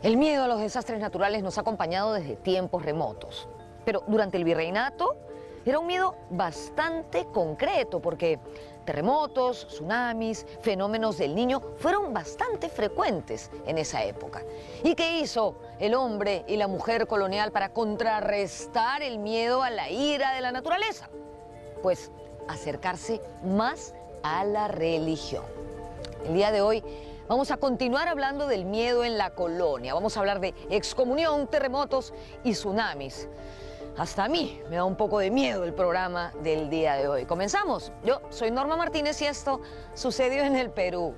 El miedo a los desastres naturales nos ha acompañado desde tiempos remotos, pero durante el virreinato era un miedo bastante concreto porque terremotos, tsunamis, fenómenos del Niño fueron bastante frecuentes en esa época. ¿Y qué hizo el hombre y la mujer colonial para contrarrestar el miedo a la ira de la naturaleza? Pues acercarse más a la religión. El día de hoy vamos a continuar hablando del miedo en la colonia. Vamos a hablar de excomunión, terremotos y tsunamis. Hasta a mí me da un poco de miedo el programa del día de hoy. Comenzamos. Yo soy Norma Martínez y esto sucedió en el Perú.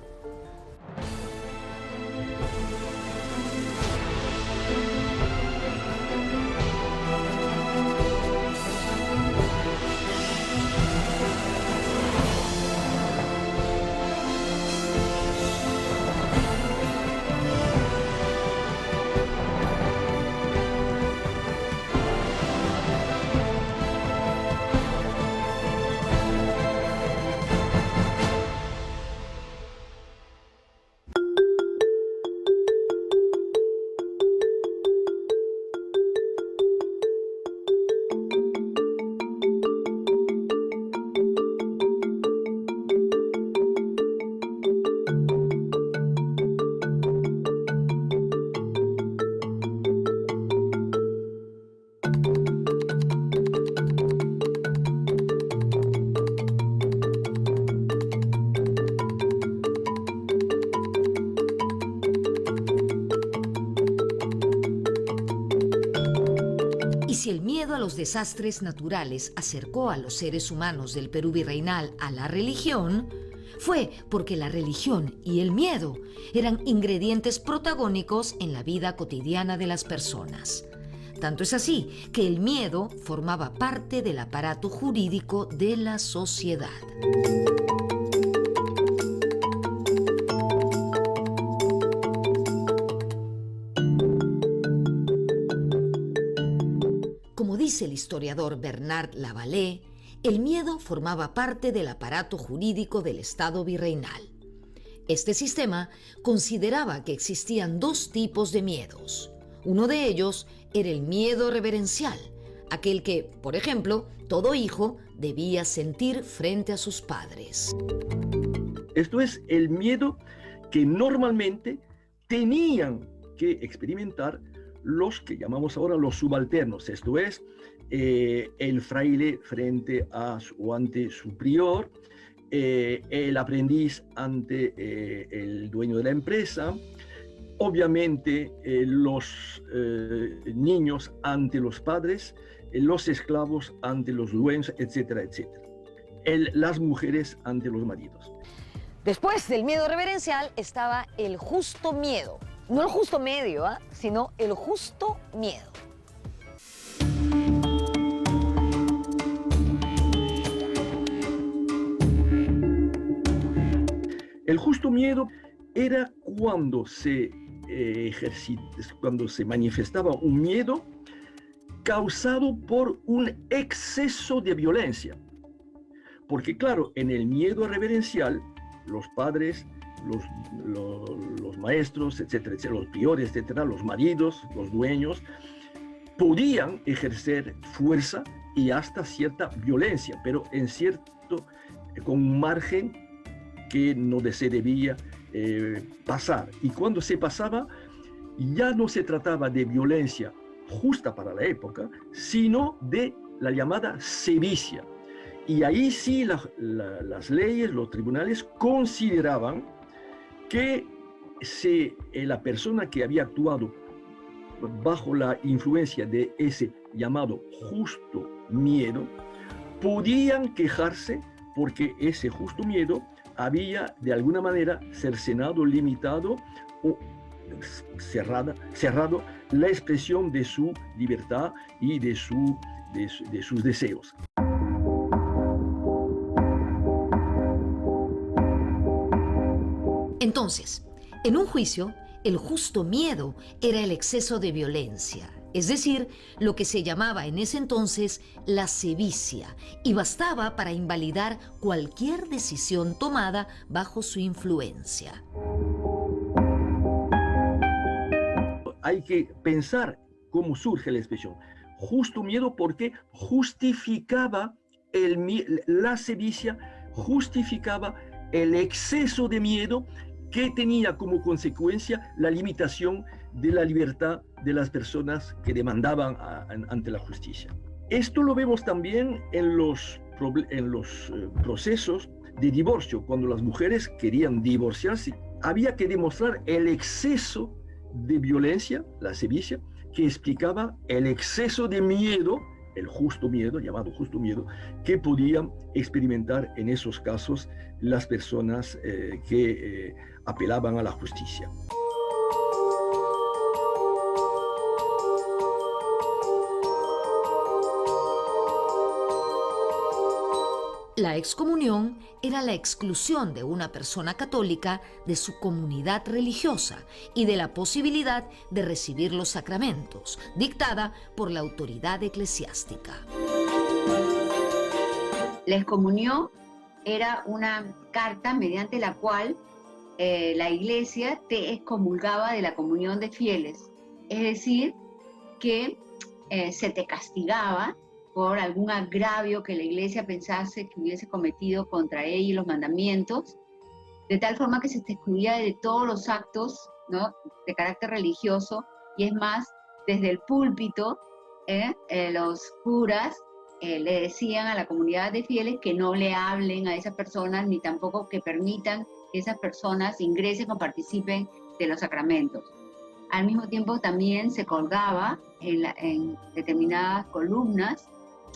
Si el miedo a los desastres naturales acercó a los seres humanos del Perú virreinal a la religión, fue porque la religión y el miedo eran ingredientes protagónicos en la vida cotidiana de las personas. Tanto es así que el miedo formaba parte del aparato jurídico de la sociedad. Como dice el historiador Bernard Lavallée, el miedo formaba parte del aparato jurídico del Estado virreinal. Este sistema consideraba que existían dos tipos de miedos. Uno de ellos era el miedo reverencial, aquel que, por ejemplo, todo hijo debía sentir frente a sus padres. Esto es el miedo que normalmente tenían que experimentar los que llamamos ahora los subalternos, esto es, el fraile frente a o ante su prior, el aprendiz ante el dueño de la empresa, obviamente los niños ante los padres, los esclavos ante los dueños, etcétera, etcétera. Las mujeres ante los maridos. Después del miedo reverencial estaba el justo miedo. No el justo medio, sino el justo miedo. El justo miedo era cuando se manifestaba un miedo causado por un exceso de violencia. Porque claro, en el miedo reverencial, los padres, los maestros, etcétera, etcétera, los priores, etcétera, los maridos, los dueños, podían ejercer fuerza y hasta cierta violencia, pero con un margen que no se debía pasar. Y cuando se pasaba, ya no se trataba de violencia justa para la época, sino de la llamada sevicia. Y ahí sí las leyes, los tribunales consideraban que si la persona que había actuado bajo la influencia de ese llamado justo miedo, podían quejarse porque ese justo miedo había de alguna manera cercenado, limitado o cerrado la expresión de su libertad y de sus deseos. Entonces, en un juicio, el justo miedo era el exceso de violencia, es decir, lo que se llamaba en ese entonces la sevicia, y bastaba para invalidar cualquier decisión tomada bajo su influencia. hay que pensar cómo surge la expresión. Justo miedo porque justificaba la sevicia, justificaba el exceso de miedo que tenía como consecuencia la limitación de la libertad de las personas que demandaban ante la justicia. Esto lo vemos también en los procesos de divorcio. Cuando las mujeres querían divorciarse, había que demostrar el exceso de violencia, la sevicia, que explicaba el exceso de miedo, el justo miedo, llamado justo miedo, que podían experimentar en esos casos las personas que apelaban a la justicia. La excomunión era la exclusión de una persona católica de su comunidad religiosa y de la posibilidad de recibir los sacramentos, dictada por la autoridad eclesiástica. La excomunión era una carta mediante la cual la Iglesia te excomulgaba de la comunión de fieles, es decir, que se te castigaba por algún agravio que la Iglesia pensase que hubiese cometido contra ella y los mandamientos, de tal forma que se te excluía de todos los actos, ¿no?, de carácter religioso, y es más, desde el púlpito, los curas le decían a la comunidad de fieles que no le hablen a esas personas, ni tampoco que permitan que esas personas ingresen o participen de los sacramentos. Al mismo tiempo también se colgaba en determinadas columnas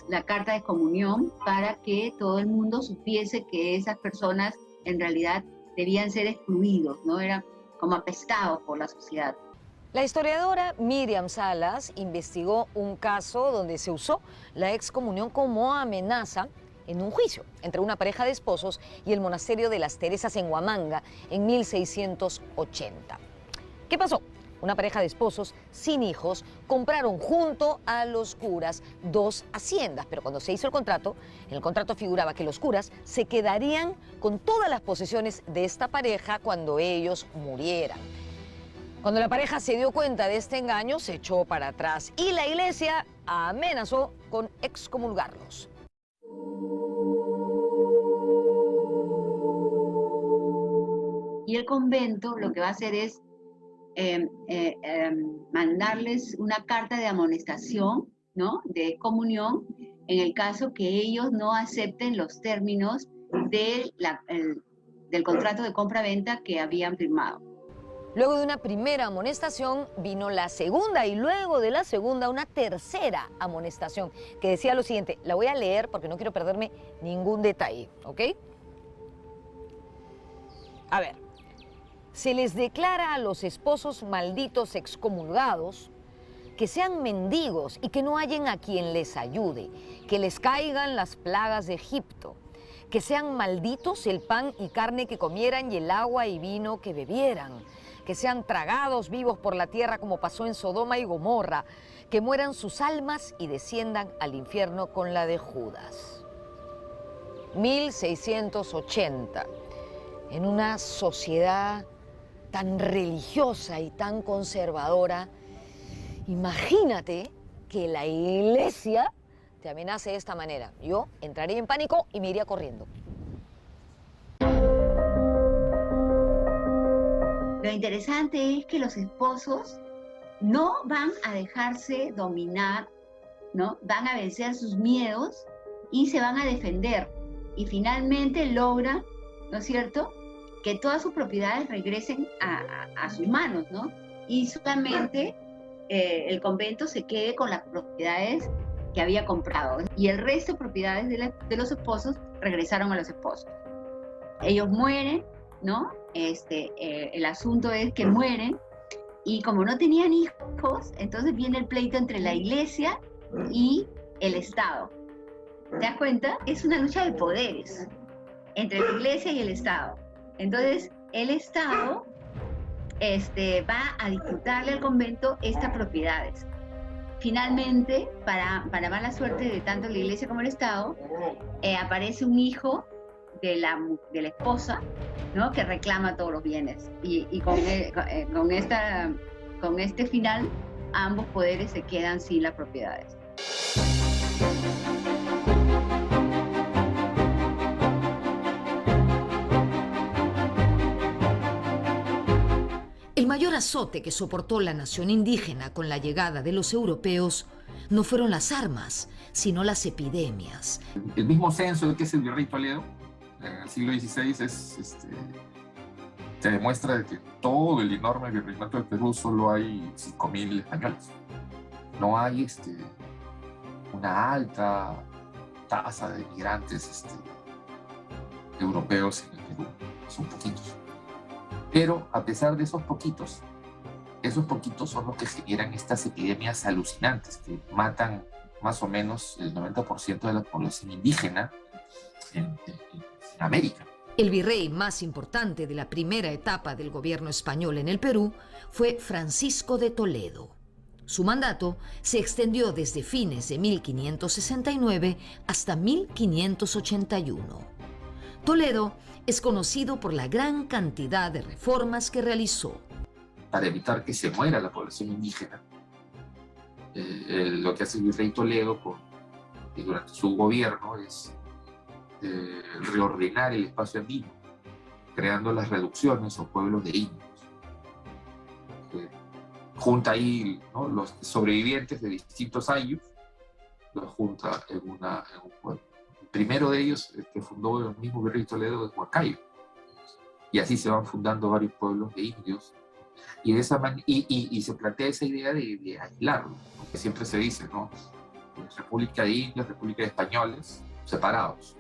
la carta de excomunión para que todo el mundo supiese que esas personas en realidad debían ser excluidos, ¿no? Eran como apestados por la sociedad. La historiadora Miriam Salas investigó un caso donde se usó la excomunión como amenaza en un juicio entre una pareja de esposos y el monasterio de las Teresas en Huamanga en 1680. ¿Qué pasó? Una pareja de esposos sin hijos compraron junto a los curas 2 haciendas, pero cuando se hizo el contrato, en el contrato figuraba que los curas se quedarían con todas las posesiones de esta pareja cuando ellos murieran. Cuando la pareja se dio cuenta de este engaño, se echó para atrás y la Iglesia amenazó con excomulgarlos. Y el convento lo que va a hacer es mandarles una carta de amonestación, ¿no?, de excomunión, en el caso que ellos no acepten los términos del contrato de compra-venta que habían firmado. Luego de una primera amonestación vino la segunda y luego de la segunda una tercera amonestación que decía lo siguiente, la voy a leer porque no quiero perderme ningún detalle, ¿ok? A ver. Se les declara a los esposos malditos excomulgados que sean mendigos y que no hallen a quien les ayude, que les caigan las plagas de Egipto, que sean malditos el pan y carne que comieran y el agua y vino que bebieran, que sean tragados vivos por la tierra como pasó en Sodoma y Gomorra, que mueran sus almas y desciendan al infierno con la de Judas. 1680, en una sociedad tan religiosa y tan conservadora, imagínate que la Iglesia te amenace de esta manera. Yo entraría en pánico y me iría corriendo. Lo interesante es que los esposos no van a dejarse dominar, ¿no? Van a vencer sus miedos y se van a defender. Y finalmente logran, ¿no es cierto?, que todas sus propiedades regresen a sus manos, ¿no? Y solamente el convento se quede con las propiedades que había comprado. Y el resto de propiedades de los esposos regresaron a los esposos. Ellos mueren, ¿no? El asunto es que mueren y como no tenían hijos, entonces viene el pleito entre la Iglesia y el Estado. ¿Te das cuenta? Es una lucha de poderes entre la Iglesia y el Estado. Entonces, el Estado va a disputarle al convento estas propiedades. Finalmente, para mala suerte de tanto la Iglesia como el Estado, aparece un hijo de la esposa, ¿no?, que reclama todos los bienes. Y con esta con este final, ambos poderes se quedan sin las propiedades. El mayor azote que soportó la nación indígena con la llegada de los europeos no fueron las armas, sino las epidemias. El mismo censo que es el virrey Toledo, en el siglo XVI, se demuestra que todo el enorme virreinato del Perú solo hay 5.000 españoles. No hay una alta tasa de migrantes europeos en el Perú, son poquitos. Pero a pesar de esos poquitos son los que generan estas epidemias alucinantes que matan más o menos el 90% de la población indígena en América. El virrey más importante de la primera etapa del gobierno español en el Perú fue Francisco de Toledo. Su mandato se extendió desde fines de 1569 hasta 1581. Toledo es conocido por la gran cantidad de reformas que realizó. Para evitar que se muera la población indígena, lo que hace el virrey Toledo durante su gobierno es reordenar el espacio andino, creando las reducciones o pueblos de indios. Junta ahí, ¿no?, los sobrevivientes de distintos ayllus, los junta en un pueblo. El primero de ellos, que fundó el mismo virrey Toledo, es Huancayo. Y así se van fundando varios pueblos de indios. Y se plantea esa idea de aislarlo, porque siempre se dice, ¿no?, República de Indios, República de Españoles, separados.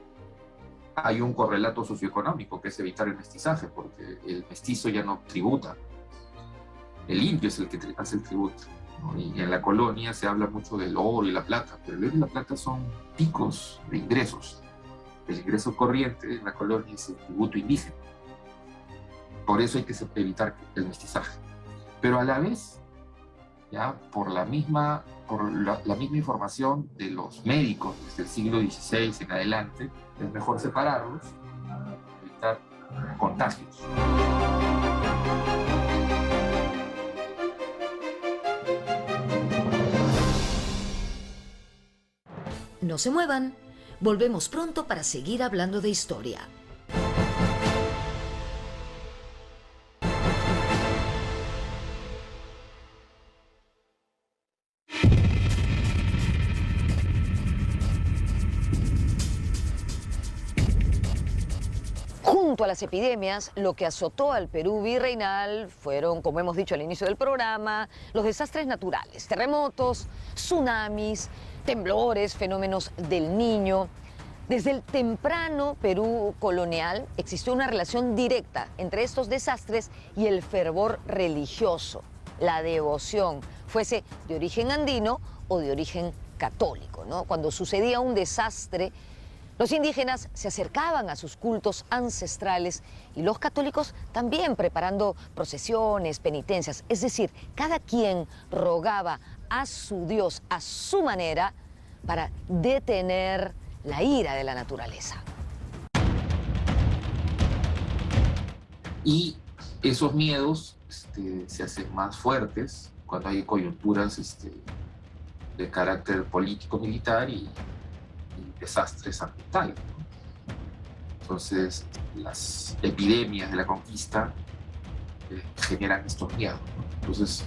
Hay un correlato socioeconómico, que es evitar el mestizaje, porque el mestizo ya no tributa. El indio es el que hace el tributo, ¿no? Y en la colonia se habla mucho del oro y la plata, pero el oro y la plata son picos de ingresos. El ingreso corriente en la colonia es el tributo indígena. Por eso hay que evitar el mestizaje. Pero a la vez, ya por la misma información de los médicos desde el siglo XVI en adelante, es mejor separarlos para evitar contagios. No se muevan, volvemos pronto para seguir hablando de historia. Junto a las epidemias, lo que azotó al Perú virreinal fueron, como hemos dicho al inicio del programa, los desastres naturales, terremotos, tsunamis, temblores, fenómenos del Niño. Desde el temprano Perú colonial existió una relación directa entre estos desastres y el fervor religioso, la devoción, fuese de origen andino o de origen católico, ¿no? Cuando sucedía un desastre, los indígenas se acercaban a sus cultos ancestrales y los católicos también, preparando procesiones, penitencias. Es decir, cada quien rogaba a su Dios a su manera para detener la ira de la naturaleza. Y esos miedos se hacen más fuertes cuando hay coyunturas de carácter político-militar y desastres ambientales, ¿no? Entonces, las epidemias de la conquista generan estos miedos, ¿no? Entonces,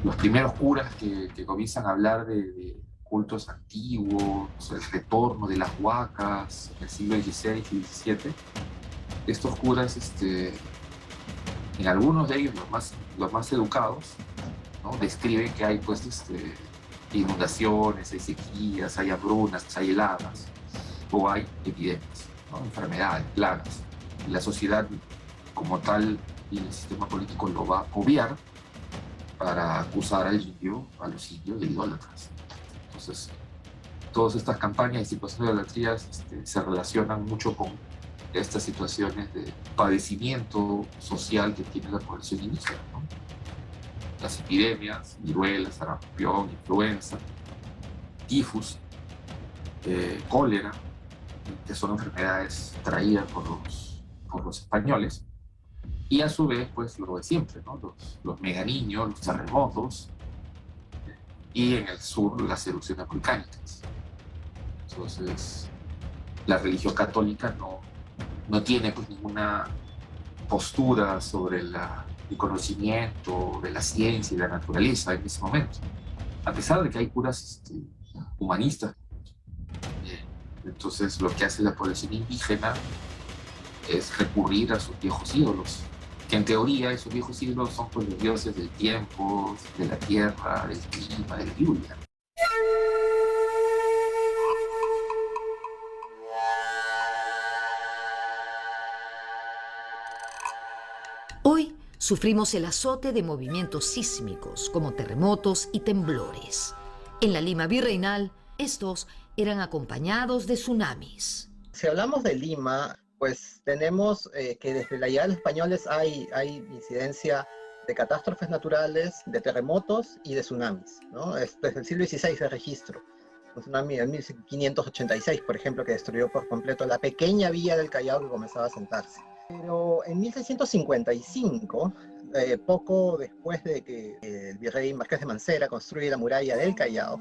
los primeros curas que comienzan a hablar de cultos antiguos, el retorno de las huacas en el siglo XVI y XVII, estos curas, en algunos de ellos, los más educados, ¿no?, describen que hay inundaciones, hay sequías, hay hambrunas, hay heladas, o hay epidemias, ¿no?, enfermedades, plagas. Y la sociedad como tal y el sistema político lo va a obviar para acusar a los indios de idólatras. Entonces, todas estas campañas y situaciones de idolatrías se relacionan mucho con estas situaciones de padecimiento social que tiene la población indígena, ¿no? Las epidemias, viruela, sarampión, influenza, tifus, cólera, que son enfermedades traídas por los españoles, Y a su vez, pues lo de siempre, ¿no? Los meganiños, los terremotos, y en el sur las erupciones volcánicas. Entonces, la religión católica no tiene pues ninguna postura sobre el conocimiento de la ciencia y la naturaleza en ese momento, a pesar de que hay curas humanistas. Entonces, lo que hace la población indígena es recurrir a sus viejos ídolos, que en teoría esos viejos ídolos son pues los dioses del tiempo, de la tierra, del clima, de la lluvia. Hoy sufrimos el azote de movimientos sísmicos como terremotos y temblores. En la Lima virreinal, estos eran acompañados de tsunamis. Si hablamos de Lima, pues tenemos que desde la llegada de los españoles hay incidencia de catástrofes naturales, de terremotos y de tsunamis, ¿no? Desde el siglo XVI de registro. Un tsunami en 1586, por ejemplo, que destruyó por completo la pequeña villa del Callao que comenzaba a sentarse. Pero en 1655, poco después de que el virrey Marqués de Mancera construye la muralla del Callao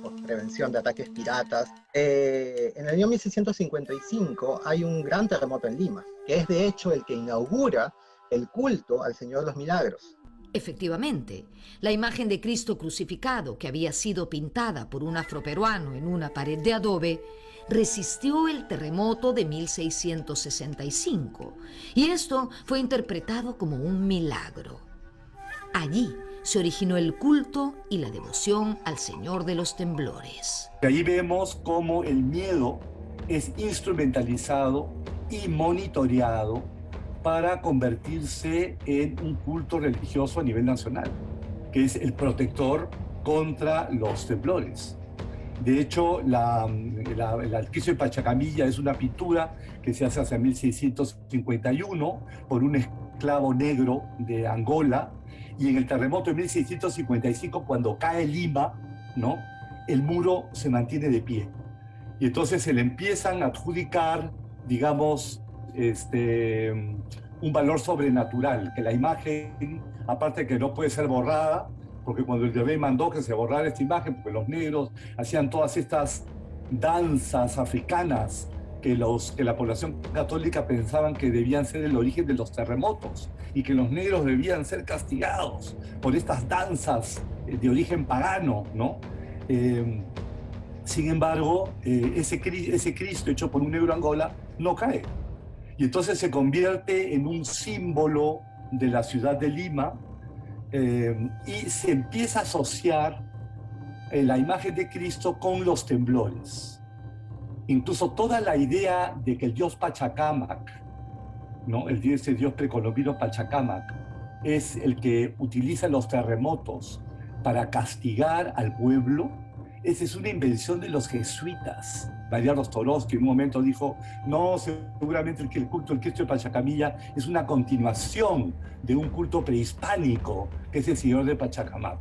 por prevención de ataques piratas, en el año 1655 hay un gran terremoto en Lima, que es de hecho el que inaugura el culto al Señor de los Milagros. Efectivamente, la imagen de Cristo crucificado, que había sido pintada por un afroperuano en una pared de adobe, resistió el terremoto de 1665, y esto fue interpretado como un milagro. Allí se originó el culto y la devoción al Señor de los Temblores. Ahí vemos cómo el miedo es instrumentalizado y monitoreado para convertirse en un culto religioso a nivel nacional, que es el protector contra los temblores. De hecho, el Cristo de Pachacamilla es una pintura que se hace hacia 1651 por un esclavo negro de Angola, y en el terremoto de 1655, cuando cae Lima, ¿no?, el muro se mantiene de pie. Y entonces se le empiezan a adjudicar, digamos, un valor sobrenatural, que la imagen, aparte de que no puede ser borrada, porque cuando el virrey mandó que se borrara esta imagen, porque los negros hacían todas estas danzas africanas que la población católica pensaban que debían ser el origen de los terremotos y que los negros debían ser castigados por estas danzas de origen pagano, ¿no? Sin embargo, ese Cristo hecho por un negro Angola no cae. Y entonces se convierte en un símbolo de la ciudad de Lima, y se empieza a asociar la imagen de Cristo con los temblores. Incluso toda la idea de que el dios Pachacámac, ¿no?, ese dios precolombino Pachacámac, es el que utiliza los terremotos para castigar al pueblo, esa es una invención de los jesuitas. María Rostorowski en un momento dijo, no, seguramente el culto del Cristo de Pachacamilla es una continuación de un culto prehispánico, que es el Señor de Pachacamac.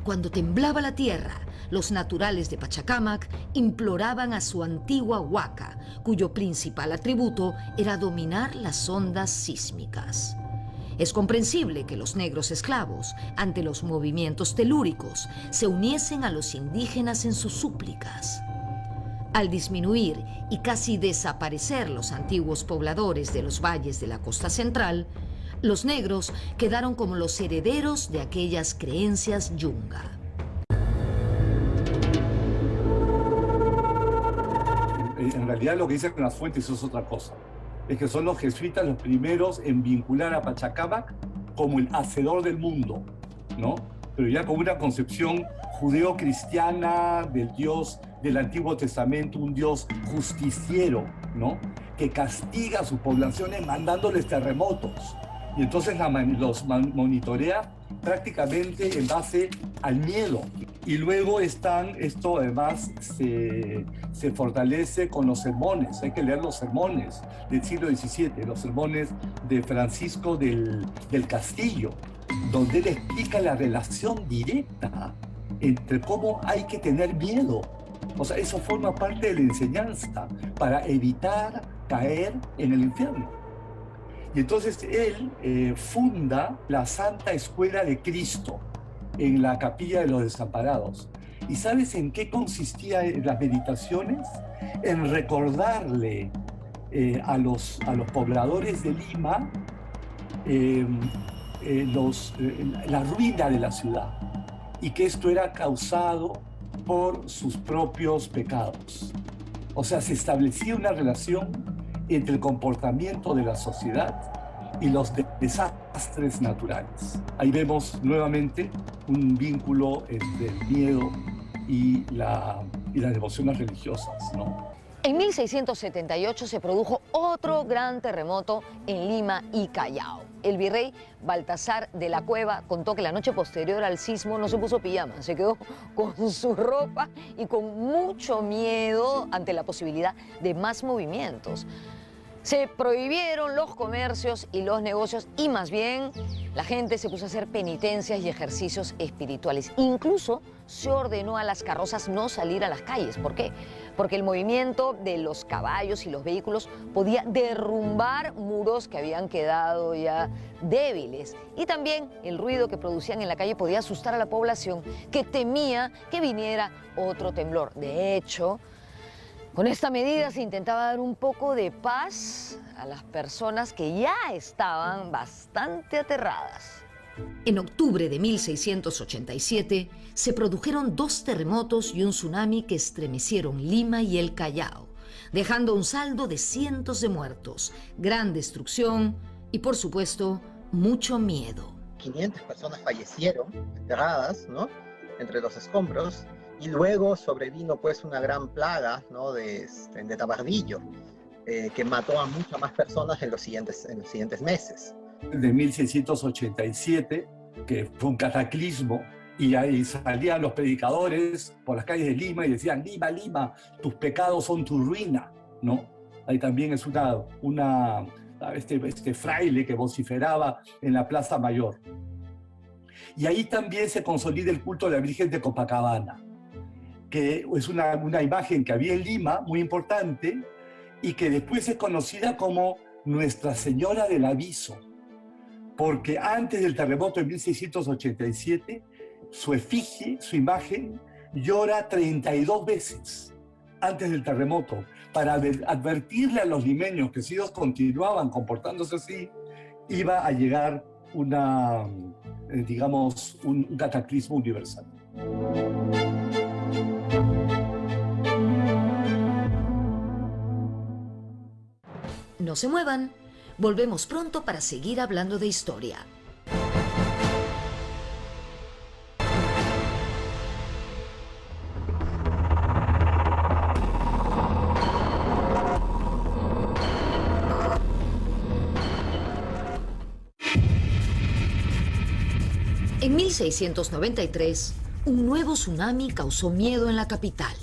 Cuando temblaba la tierra, los naturales de Pachacámac imploraban a su antigua huaca, cuyo principal atributo era dominar las ondas sísmicas. Es comprensible que los negros esclavos, ante los movimientos telúricos, se uniesen a los indígenas en sus súplicas. Al disminuir y casi desaparecer los antiguos pobladores de los valles de la costa central, los negros quedaron como los herederos de aquellas creencias yunga. En realidad lo que dicen las fuentes es otra cosa. Es que son los jesuitas los primeros en vincular a Pachacámac como el hacedor del mundo, ¿no? Pero ya con una concepción judeo-cristiana del Dios del Antiguo Testamento, un Dios justiciero, ¿no?, que castiga a sus poblaciones mandándoles terremotos. Y entonces los monitorea prácticamente en base al miedo. Y luego esto además se fortalece con los sermones. Hay que leer los sermones del siglo XVII, los sermones de Francisco del Castillo, donde él explica la relación directa entre cómo hay que tener miedo. O sea, eso forma parte de la enseñanza para evitar caer en el infierno. Y entonces él funda la Santa Escuela de Cristo en la Capilla de los Desamparados. ¿Y sabes en qué consistían las meditaciones? En recordarle a los pobladores de Lima la ruina de la ciudad, y que esto era causado por sus propios pecados. O sea, se establecía una relación entre el comportamiento de la sociedad y los desastres naturales. Ahí vemos nuevamente un vínculo entre el miedo y las devociones religiosas, ¿no? En 1678 se produjo otro gran terremoto en Lima y Callao. El virrey Baltasar de la Cueva contó que la noche posterior al sismo no se puso pijama, se quedó con su ropa y con mucho miedo ante la posibilidad de más movimientos. Se prohibieron los comercios y los negocios y más bien la gente se puso a hacer penitencias y ejercicios espirituales. Incluso se ordenó a las carrozas no salir a las calles. ¿Por qué? Porque el movimiento de los caballos y los vehículos podía derrumbar muros que habían quedado ya débiles. Y también el ruido que producían en la calle podía asustar a la población que temía que viniera otro temblor. De hecho, con esta medida se intentaba dar un poco de paz a las personas que ya estaban bastante aterradas. En octubre de 1687 se produjeron 2 terremotos y un tsunami que estremecieron Lima y el Callao, dejando un saldo de cientos de muertos, gran destrucción y, por supuesto, mucho miedo. 500 personas fallecieron, enterradas, ¿no?, entre los escombros, y luego sobrevino pues una gran plaga, ¿no?, de tabardillo, que mató a muchas más personas en los siguientes meses. De 1687, que fue un cataclismo, y ahí salían los predicadores por las calles de Lima y decían: Lima, Lima, tus pecados son tu ruina, ¿no? Ahí también es este fraile que vociferaba en la Plaza Mayor. Y ahí también se consolida el culto de la Virgen de Copacabana, que es una imagen que había en Lima, muy importante, y que después es conocida como Nuestra Señora del Aviso, porque antes del terremoto de 1687, su efigie, su imagen, llora 32 veces antes del terremoto, para advertirle a los limeños que si ellos continuaban comportándose así, iba a llegar un cataclismo universal. No se muevan, volvemos pronto para seguir hablando de historia. En 1693, un nuevo tsunami causó miedo en la capital.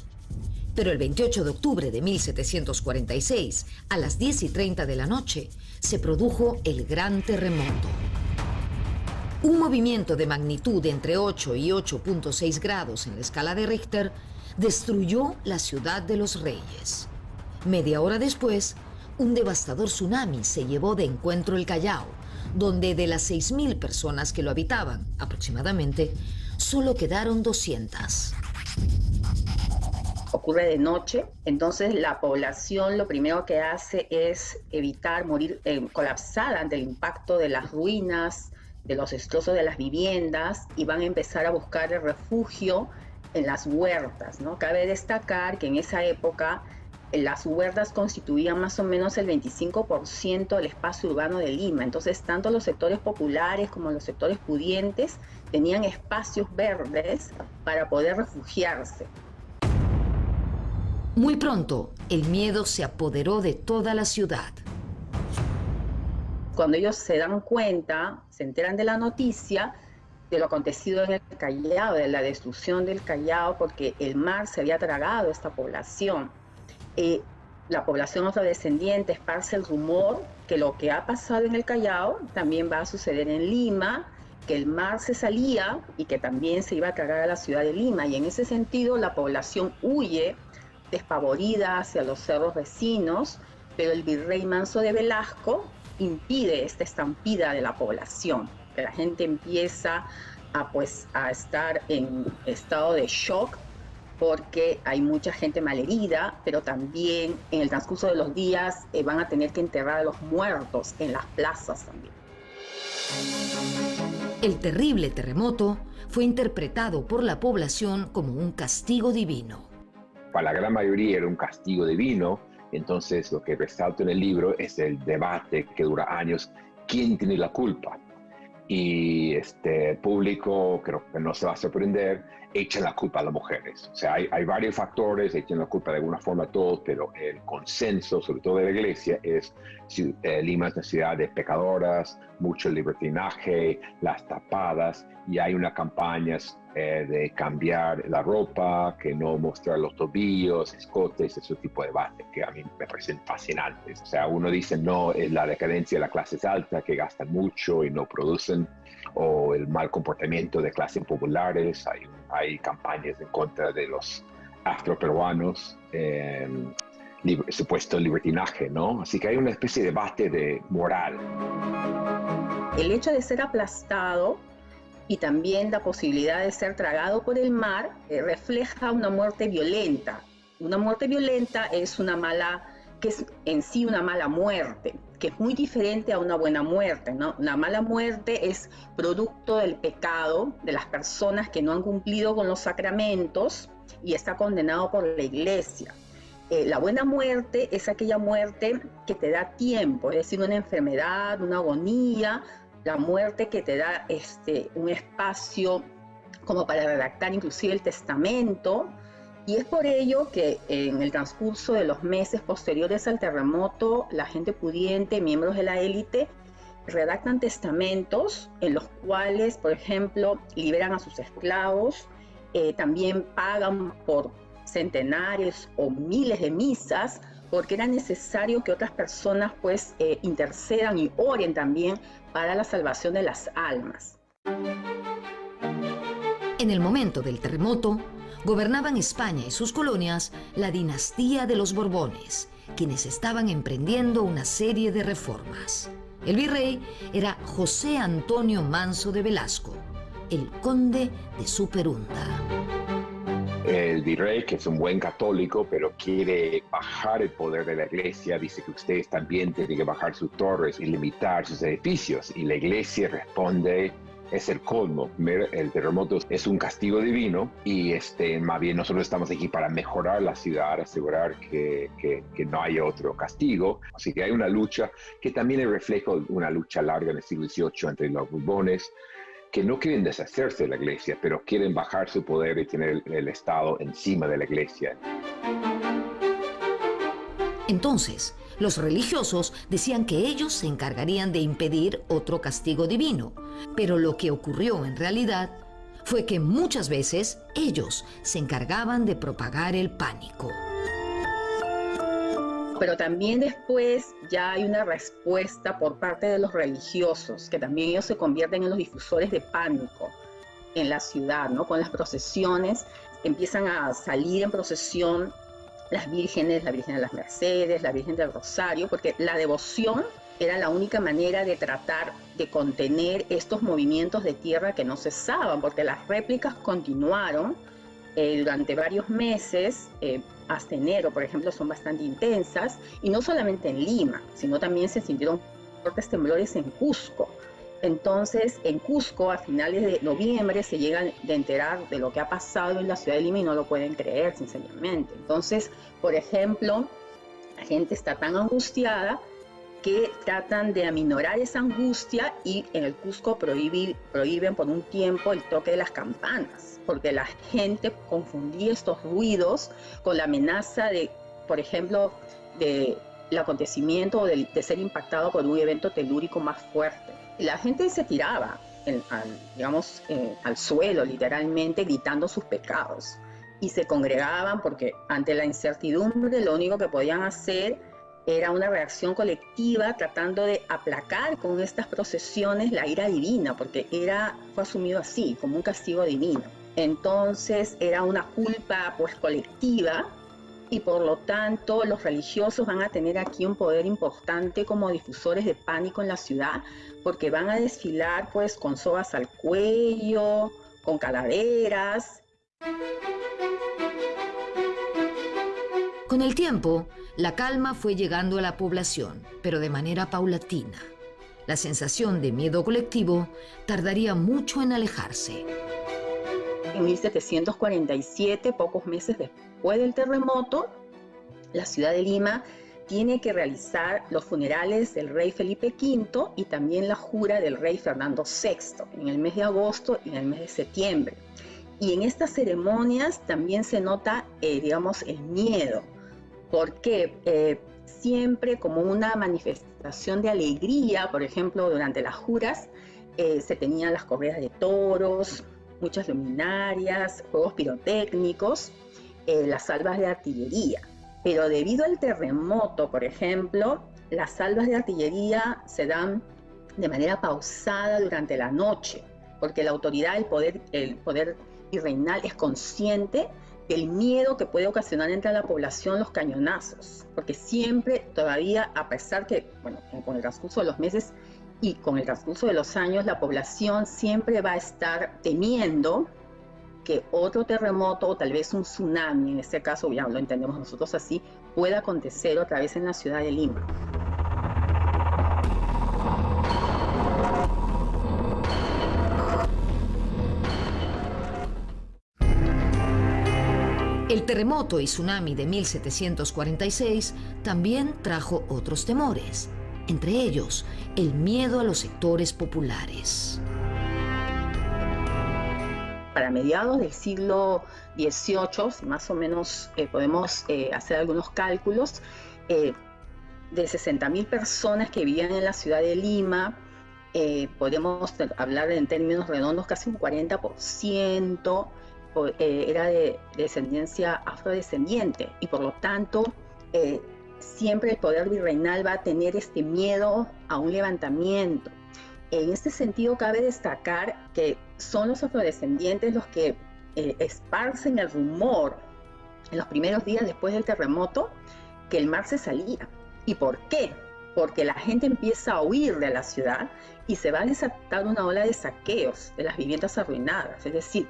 Pero el 28 de octubre de 1746, a las 10:30 de la noche, se produjo el Gran Terremoto. Un movimiento de magnitud entre 8 y 8.6 grados en la escala de Richter destruyó la ciudad de los Reyes. Media hora después, un devastador tsunami se llevó de encuentro el Callao, donde de las 6.000 personas que lo habitaban, aproximadamente, solo quedaron 200. Ocurre de noche, entonces la población lo primero que hace es evitar morir colapsada ante el impacto de las ruinas, de los destrozos de las viviendas, y van a empezar a buscar el refugio en las huertas, ¿no? Cabe destacar que en esa época las huertas constituían más o menos el 25% del espacio urbano de Lima, entonces tanto los sectores populares como los sectores pudientes tenían espacios verdes para poder refugiarse. Muy pronto, el miedo se apoderó de toda la ciudad. Cuando ellos se dan cuenta, se enteran de la noticia de lo acontecido en el Callao, de la destrucción del Callao, porque el mar se había tragado a esta población. La población afrodescendiente esparce el rumor que lo que ha pasado en el Callao también va a suceder en Lima, que el mar se salía y que también se iba a tragar a la ciudad de Lima. Y en ese sentido la población huye despavorida hacia los cerros vecinos, pero el virrey Manso de Velasco impide esta estampida de la población, que la gente empieza a estar en estado de shock porque hay mucha gente malherida, pero también en el transcurso de los días van a tener que enterrar a los muertos en las plazas también. El terrible terremoto fue interpretado por la población como un castigo divino. Para la gran mayoría era un castigo divino, entonces lo que resalto en el libro es el debate que dura años, ¿quién tiene la culpa? Y este público, creo que no se va a sorprender, echan la culpa a las mujeres. O sea, hay varios factores, echan la culpa de alguna forma a todos, pero el consenso, sobre todo de la iglesia, es Lima es una ciudad de pecadoras, mucho libertinaje, las tapadas, y hay unas campañas de cambiar la ropa, que no mostrar los tobillos, escotes, ese tipo de debate que a mí me parecen fascinantes. O sea, uno dice, no, es la decadencia de las clases altas que gastan mucho y no producen, o el mal comportamiento de clases populares. Hay campañas en contra de los afroperuanos, supuesto libertinaje, ¿no? Así que hay una especie de debate de moral. El hecho de ser aplastado y también la posibilidad de ser tragado por el mar refleja una muerte violenta. Una muerte violenta es que es en sí una mala muerte, que es muy diferente a una buena muerte, ¿no? Una mala muerte es producto del pecado de las personas que no han cumplido con los sacramentos y está condenado por la iglesia. La buena muerte es aquella muerte que te da tiempo, es decir, una enfermedad, una agonía, la muerte que te da un espacio como para redactar inclusive el testamento, y es por ello que en el transcurso de los meses posteriores al terremoto, la gente pudiente, miembros de la élite, redactan testamentos en los cuales, por ejemplo, liberan a sus esclavos, también pagan por centenares o miles de misas, porque era necesario que otras personas pues intercedan y oren también para la salvación de las almas. En el momento del terremoto, gobernaban España y sus colonias la dinastía de los Borbones, quienes estaban emprendiendo una serie de reformas. El virrey era José Antonio Manso de Velasco, el conde de Superunda. El virrey, que es un buen católico, pero quiere bajar el poder de la iglesia, dice que ustedes también tienen que bajar sus torres y limitar sus edificios. Y la iglesia responde, es el colmo. El terremoto es un castigo divino y más bien nosotros estamos aquí para mejorar la ciudad, asegurar que no haya otro castigo. Así que hay una lucha que también es reflejo de una lucha larga en el siglo XVIII entre los Borbones, que no quieren deshacerse de la iglesia, pero quieren bajar su poder y tener el Estado encima de la iglesia. Entonces, los religiosos decían que ellos se encargarían de impedir otro castigo divino, pero lo que ocurrió en realidad fue que muchas veces ellos se encargaban de propagar el pánico. Pero también después ya hay una respuesta por parte de los religiosos, que también ellos se convierten en los difusores de pánico en la ciudad, ¿no? Con las procesiones, empiezan a salir en procesión las vírgenes, la Virgen de las Mercedes, la Virgen del Rosario, porque la devoción era la única manera de tratar de contener estos movimientos de tierra que no cesaban, porque las réplicas continuaron durante varios meses, hasta enero, por ejemplo, son bastante intensas, y no solamente en Lima, sino también se sintieron fuertes temblores en Cusco. Entonces, en Cusco, a finales de noviembre, se llegan de enterar de lo que ha pasado en la ciudad de Lima y no lo pueden creer, sinceramente. Entonces, por ejemplo, la gente está tan angustiada que tratan de aminorar esa angustia y en el Cusco prohíben por un tiempo el toque de las campanas, porque la gente confundía estos ruidos con la amenaza de, por ejemplo, del acontecimiento o de ser impactado por un evento telúrico más fuerte. Y la gente se tiraba al suelo, literalmente, gritando sus pecados. Y se congregaban porque ante la incertidumbre lo único que podían hacer era una reacción colectiva tratando de aplacar con estas procesiones la ira divina, porque fue asumido así, como un castigo divino. Entonces era una culpa pues colectiva y por lo tanto los religiosos van a tener aquí un poder importante como difusores de pánico en la ciudad, porque van a desfilar pues con sogas al cuello, con calaveras. Con el tiempo, la calma fue llegando a la población, pero de manera paulatina. La sensación de miedo colectivo tardaría mucho en alejarse. En 1747, pocos meses después del terremoto, la ciudad de Lima tiene que realizar los funerales del rey Felipe V y también la jura del rey Fernando VI en el mes de agosto y en el mes de septiembre. Y en estas ceremonias también se nota, digamos, el miedo, porque siempre como una manifestación de alegría, por ejemplo, durante las juras, se tenían las corridas de toros, muchas luminarias, juegos pirotécnicos, las salvas de artillería. Pero debido al terremoto, por ejemplo, las salvas de artillería se dan de manera pausada durante la noche, porque la autoridad, el poder virreinal es consciente del miedo que puede ocasionar entre la población los cañonazos, porque siempre todavía, a pesar que, bueno, con el transcurso de los meses y con el transcurso de los años, la población siempre va a estar temiendo que otro terremoto o tal vez un tsunami, en este caso ya lo entendemos nosotros así, pueda acontecer otra vez en la ciudad de Lima. El terremoto y tsunami de 1746 también trajo otros temores, entre ellos el miedo a los sectores populares. Para mediados del siglo XVIII, si más o menos podemos hacer algunos cálculos, de 60.000 personas que vivían en la ciudad de Lima, podemos hablar en términos redondos, casi un 40%, era de descendencia afrodescendiente, y por lo tanto siempre el poder virreinal va a tener este miedo a un levantamiento. En este sentido cabe destacar que son los afrodescendientes los que esparcen el rumor en los primeros días después del terremoto que el mar se salía. ¿Y por qué? Porque la gente empieza a huir de la ciudad y se va a desatar una ola de saqueos de las viviendas arruinadas. Es decir,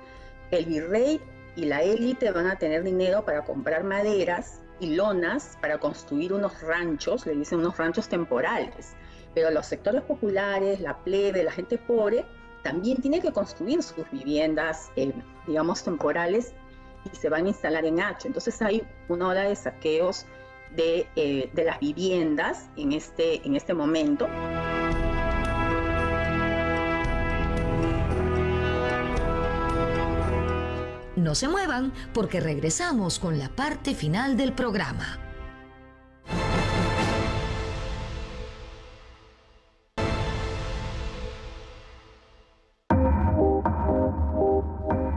el virrey y la élite van a tener dinero para comprar maderas y lonas para construir unos ranchos, le dicen unos ranchos temporales. Pero los sectores populares, la plebe, la gente pobre, también tienen que construir sus viviendas, digamos, temporales, y se van a instalar en Hacho. Entonces hay una ola de saqueos de las viviendas en este momento. No se muevan porque regresamos con la parte final del programa.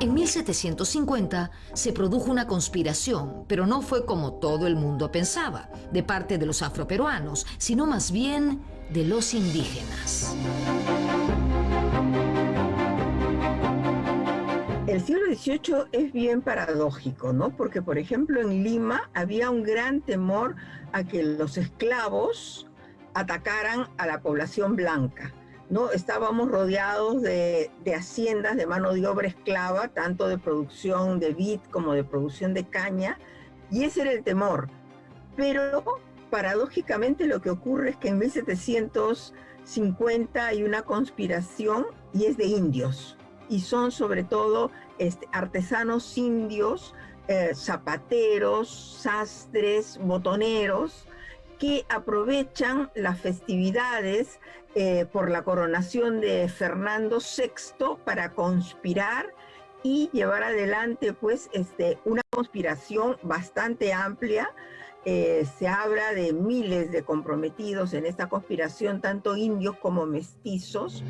En 1750 se produjo una conspiración, pero no fue como todo el mundo pensaba, de parte de los afroperuanos, sino más bien de los indígenas. El siglo XVIII es bien paradójico, ¿no? Porque, por ejemplo, en Lima había un gran temor a que los esclavos atacaran a la población blanca, ¿no? Estábamos rodeados de haciendas de mano de obra esclava, tanto de producción de vid como de producción de caña, y ese era el temor. Pero, paradójicamente, lo que ocurre es que en 1750 hay una conspiración y es de indios. Y son sobre todo artesanos indios, zapateros, sastres, botoneros, que aprovechan las festividades por la coronación de Fernando VI para conspirar y llevar adelante pues, una conspiración bastante amplia. Se habla de miles de comprometidos en esta conspiración, tanto indios como mestizos.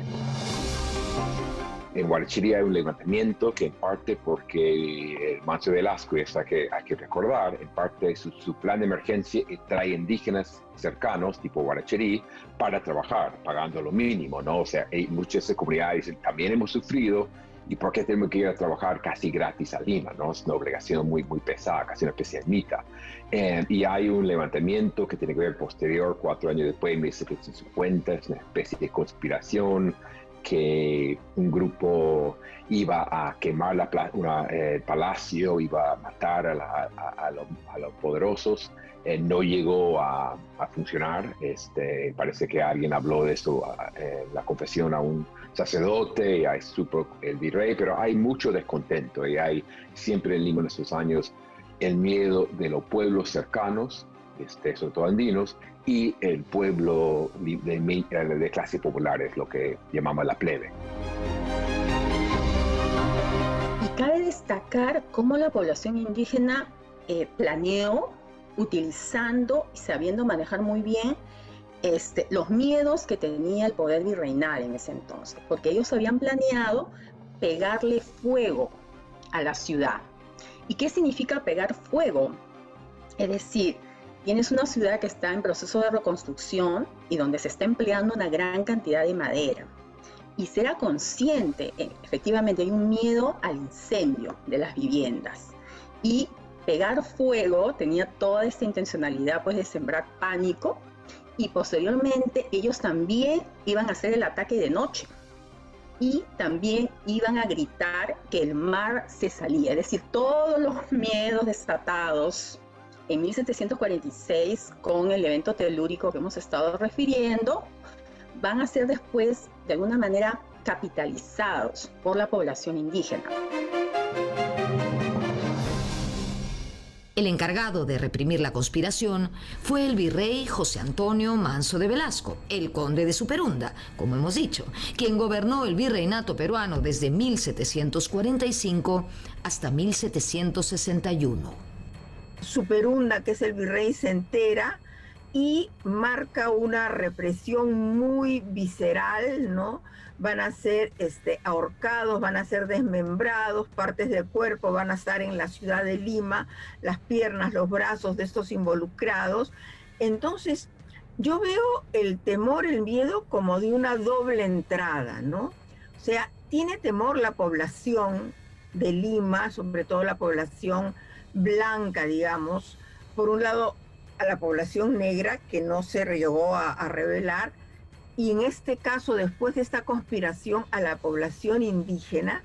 En Huarachirí hay un levantamiento que en parte porque el Manso Velasco, y eso hay que recordar, en parte su plan de emergencia trae indígenas cercanos, tipo Huarachirí, para trabajar, pagando lo mínimo, ¿no? O sea, hay muchas comunidades también hemos sufrido ¿Y por qué tenemos que ir a trabajar casi gratis a Lima? ¿No? Es una obligación muy, muy pesada, casi una especie de mita. Y hay un levantamiento que tiene que ver posterior, 4 años después, en 1750, es una especie de conspiración que un grupo iba a quemar el palacio, iba a matar a los poderosos. No llegó a funcionar. Parece que alguien habló de eso en la confesión a un sacerdote, y supo el virrey, pero hay mucho descontento y hay siempre en Lima en estos años el miedo de los pueblos cercanos, sobre todo andinos, y el pueblo de clase popular, es lo que llamamos la plebe. Y cabe destacar cómo la población indígena planeó, utilizando y sabiendo manejar muy bien los miedos que tenía el poder virreinal en ese entonces, porque ellos habían planeado pegarle fuego a la ciudad. ¿Y qué significa pegar fuego? Es decir, tienes una ciudad que está en proceso de reconstrucción y donde se está empleando una gran cantidad de madera. Y será consciente, efectivamente hay un miedo al incendio de las viviendas. Y pegar fuego tenía toda esta intencionalidad pues de sembrar pánico, y posteriormente ellos también iban a hacer el ataque de noche y también iban a gritar que el mar se salía, es decir, todos los miedos desatados en 1746 con el evento telúrico que hemos estado refiriendo van a ser después de alguna manera capitalizados por la población indígena. El encargado de reprimir la conspiración fue el virrey José Antonio Manso de Velasco, el conde de Superunda, como hemos dicho, quien gobernó el virreinato peruano desde 1745 hasta 1761. Superunda, que es el virrey, se entera y marca una represión muy visceral, ¿no? Van a ser ahorcados, van a ser desmembrados, partes del cuerpo van a estar en la ciudad de Lima, las piernas, los brazos de estos involucrados. Entonces, yo veo el temor, el miedo como de una doble entrada, ¿no? O sea, tiene temor la población de Lima, sobre todo la población blanca, digamos, por un lado a la población negra, que no se llegó a rebelar, y en este caso, después de esta conspiración, a la población indígena,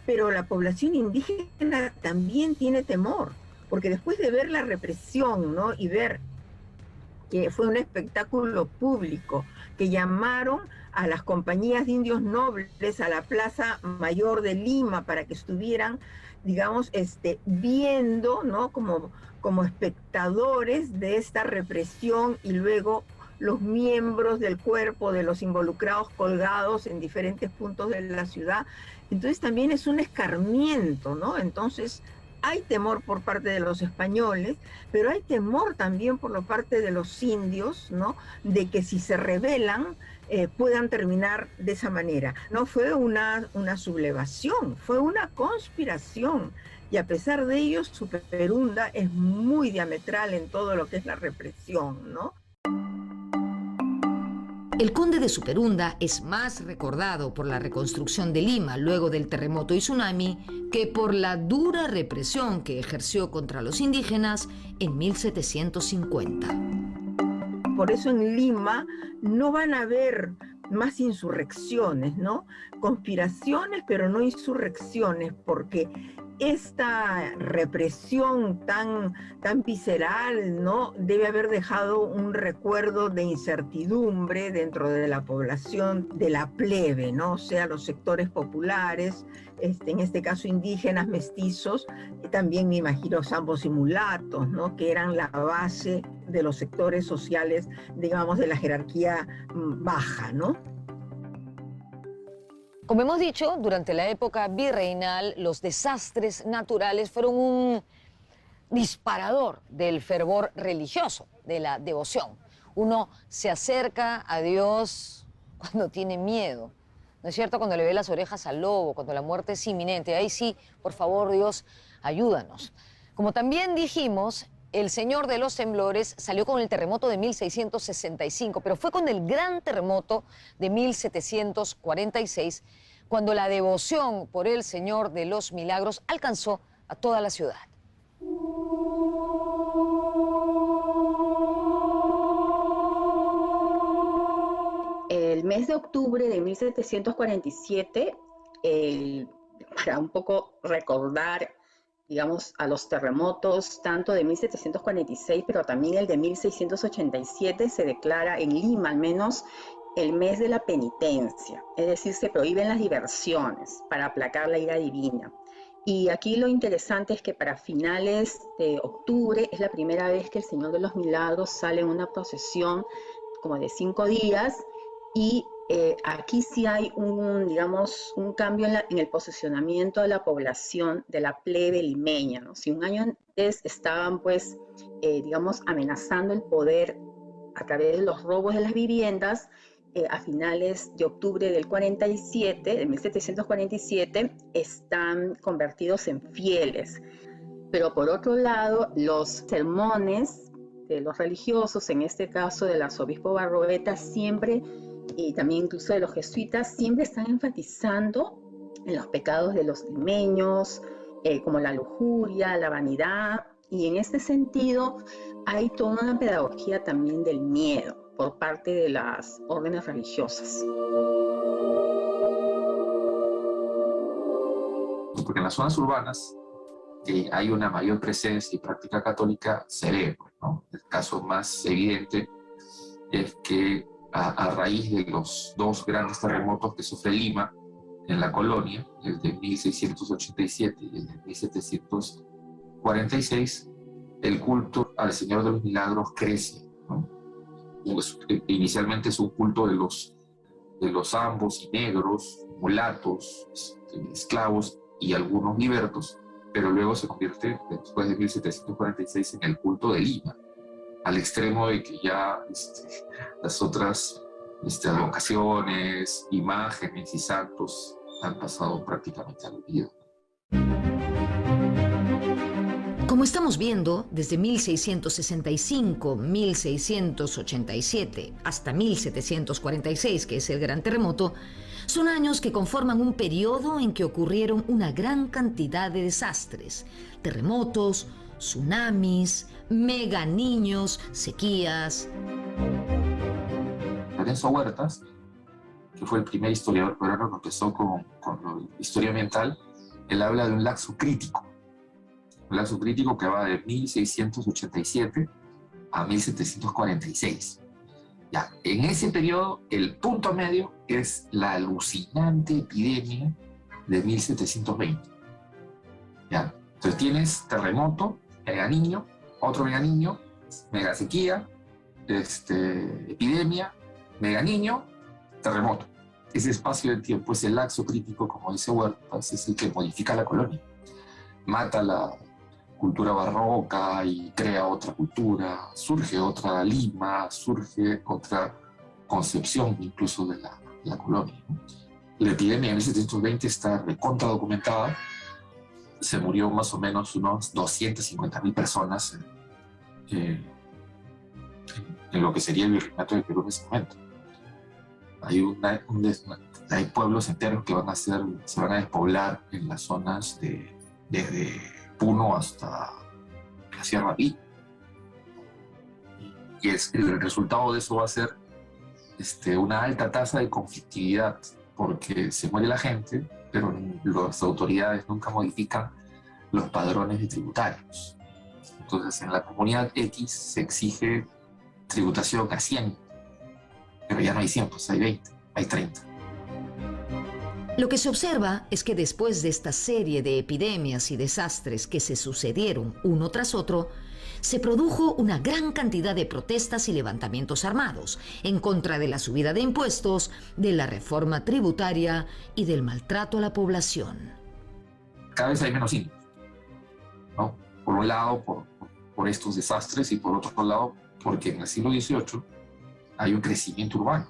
pero la población indígena también tiene temor, porque después de ver la represión, ¿no? Y ver que fue un espectáculo público, que llamaron a las compañías de indios nobles a la Plaza Mayor de Lima para que estuvieran, digamos, viendo, ¿no? Como espectadores de esta represión, y luego los miembros del cuerpo de los involucrados colgados en diferentes puntos de la ciudad. Entonces también es un escarmiento, ¿no? Entonces hay temor por parte de los españoles, pero hay temor también por la parte de los indios, ¿no? De que si se rebelan puedan terminar de esa manera. No fue una sublevación, fue una conspiración. Y a pesar de ello, Superunda es muy diametral en todo lo que es la represión, ¿no? El conde de Superunda es más recordado por la reconstrucción de Lima luego del terremoto y tsunami que por la dura represión que ejerció contra los indígenas en 1750. Por eso en Lima no van a haber más insurrecciones, ¿no? Conspiraciones, pero no insurrecciones, porque esta represión tan visceral, ¿no? Debe haber dejado un recuerdo de incertidumbre dentro de la población de la plebe, ¿no? O sea, los sectores populares, en este caso indígenas, mestizos, y también me imagino zambos y mulatos, ¿no? Que eran la base de los sectores sociales, digamos, de la jerarquía baja, ¿no? Como hemos dicho, durante la época virreinal, los desastres naturales fueron un disparador del fervor religioso, de la devoción. Uno se acerca a Dios cuando tiene miedo, ¿no es cierto? Cuando le ve las orejas al lobo, cuando la muerte es inminente. Ahí sí, por favor, Dios, ayúdanos. Como también dijimos, el señor de los temblores salió con el terremoto de 1665, pero fue con el gran terremoto de 1746 cuando la devoción por el Señor de los Milagros alcanzó a toda la ciudad. El mes de octubre de 1747, para un poco recordar, digamos, a los terremotos, tanto de 1746, pero también el de 1687, se declara en Lima, al menos, el mes de la penitencia. Es decir, se prohíben las diversiones para aplacar la ira divina. Y aquí lo interesante es que para finales de octubre es la primera vez que el Señor de los Milagros sale en una procesión como de 5 días, y aquí sí hay digamos, un cambio en el posicionamiento de la población, de la plebe limeña, ¿no? Si un año antes estaban, pues, digamos, amenazando el poder a través de los robos de las viviendas, a finales de octubre del 47, de 1747, están convertidos en fieles. Pero por otro lado, los sermones de los religiosos, en este caso del arzobispo Barroeta, siempre, y también incluso de los jesuitas, siempre están enfatizando en los pecados de los limeños, como la lujuria, la vanidad, y en este sentido hay toda una pedagogía también del miedo por parte de las órdenes religiosas. Porque en las zonas urbanas hay una mayor presencia y práctica católica, se ve, ¿no? El caso más evidente es que a raíz de los 2 grandes terremotos que sufre Lima en la colonia, el de 1687 y el de 1746, el culto al Señor de los Milagros crece, ¿no? Pues, inicialmente es un culto de los ambos y negros, mulatos, esclavos y algunos libertos, pero luego se convierte, después de 1746, en el culto de Lima, al extremo de que ya las otras advocaciones, imágenes y santos han pasado prácticamente al olvido. Como estamos viendo, desde 1665, 1687 hasta 1746, que es el Gran Terremoto, son años que conforman un periodo en que ocurrieron una gran cantidad de desastres: terremotos, tsunamis, mega niños, sequías. Lorenzo Huertas, que fue el primer historiador peruano que empezó con la historia ambiental, él habla de un lapso crítico. Un lapso crítico que va de 1687 a 1746. Ya, en ese periodo, el punto medio es la alucinante epidemia de 1720. Ya, entonces tienes terremoto, mega niño, otro mega niño, mega sequía, epidemia, mega niño, terremoto. Ese espacio de tiempo, ese lapso crítico, como dice Huertas, es el que modifica la colonia. Mata la cultura barroca y crea otra cultura, surge otra Lima, surge otra concepción incluso de la colonia, ¿no? La epidemia en 1720 está recontra documentada, se murió más o menos unos 250.000 personas en lo que sería el virreinato del Perú en ese momento. Hay pueblos enteros que se van a despoblar en las zonas desde Puno hasta la Sierra Pi. Y el resultado de eso va a ser una alta tasa de conflictividad, porque se muere la gente, pero las autoridades nunca modifican los padrones tributarios. Entonces, en la comunidad X se exige tributación a 100, pero ya no hay 100, pues hay 20, hay 30. Lo que se observa es que después de esta serie de epidemias y desastres que se sucedieron uno tras otro, se produjo una gran cantidad de protestas y levantamientos armados en contra de la subida de impuestos, de la reforma tributaria y del maltrato a la población. Cada vez hay menos indios, ¿no? Por un lado, por estos desastres, y por otro lado, porque en el siglo XVIII hay un crecimiento urbano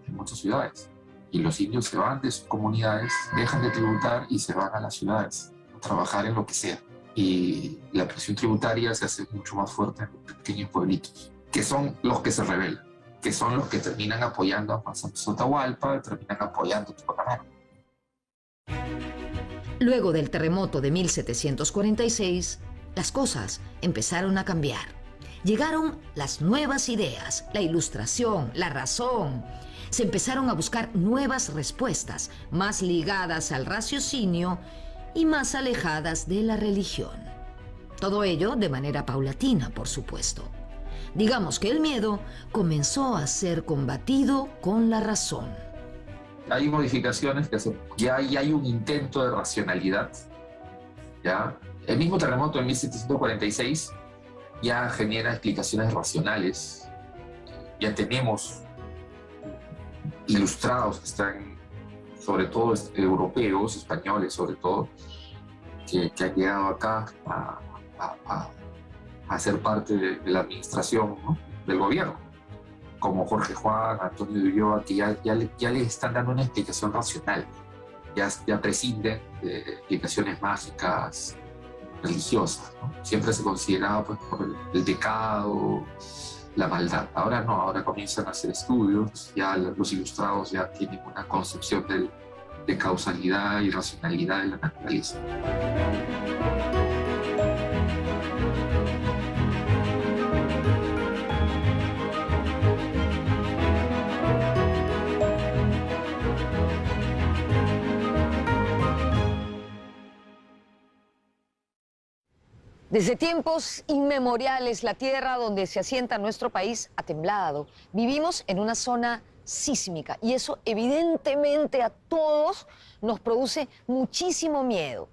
en muchas ciudades. Y los indios se van de sus comunidades, dejan de tributar y se van a las ciudades a trabajar en lo que sea. Y la presión tributaria se hace mucho más fuerte en los pequeños pueblitos, que son los que se rebelan, que son los que terminan apoyando a San Sotahualpa, terminan apoyando a Tupac Amaru. Luego del terremoto de 1746, las cosas empezaron a cambiar. Llegaron las nuevas ideas, la ilustración, la razón. Se empezaron a buscar nuevas respuestas, más ligadas al raciocinio y más alejadas de la religión. Todo ello de manera paulatina, por supuesto. Digamos que el miedo comenzó a ser combatido con la razón. Hay modificaciones que ya hay un intento de racionalidad. ¿Ya? El mismo terremoto de 1746 ya genera explicaciones racionales. Ya tenemos ilustrados que están, sobre todo europeos, españoles sobre todo, que han llegado acá a ser parte de la administración, ¿no?, del gobierno, como Jorge Juan, Antonio de Ulloa, que ya le están dando una explicación racional, ya prescinden de explicaciones mágicas, religiosas, ¿no? Siempre se consideraba, pues, por el pecado, la maldad. Ahora no, ahora comienzan a hacer estudios, ya los ilustrados ya tienen una concepción de causalidad y racionalidad de la naturaleza. Desde tiempos inmemoriales, la tierra donde se asienta nuestro país ha temblado. Vivimos en una zona sísmica y eso evidentemente a todos nos produce muchísimo miedo.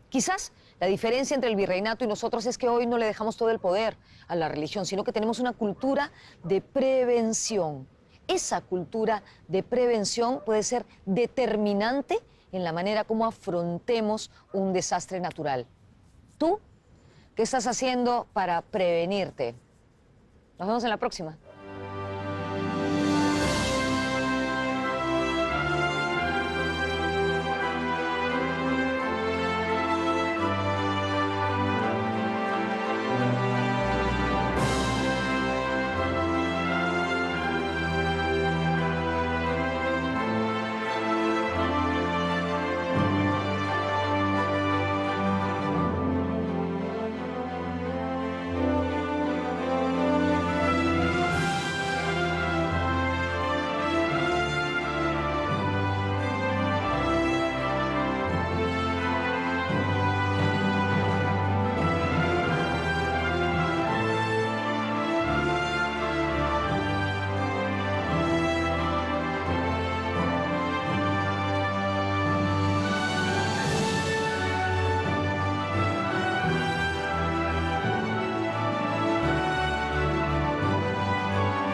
Quizás la diferencia entre el virreinato y nosotros es que hoy no le dejamos todo el poder a la religión, sino que tenemos una cultura de prevención. Esa cultura de prevención puede ser determinante en la manera como afrontemos un desastre natural. ¿Tú qué estás haciendo para prevenirte? Nos vemos en la próxima.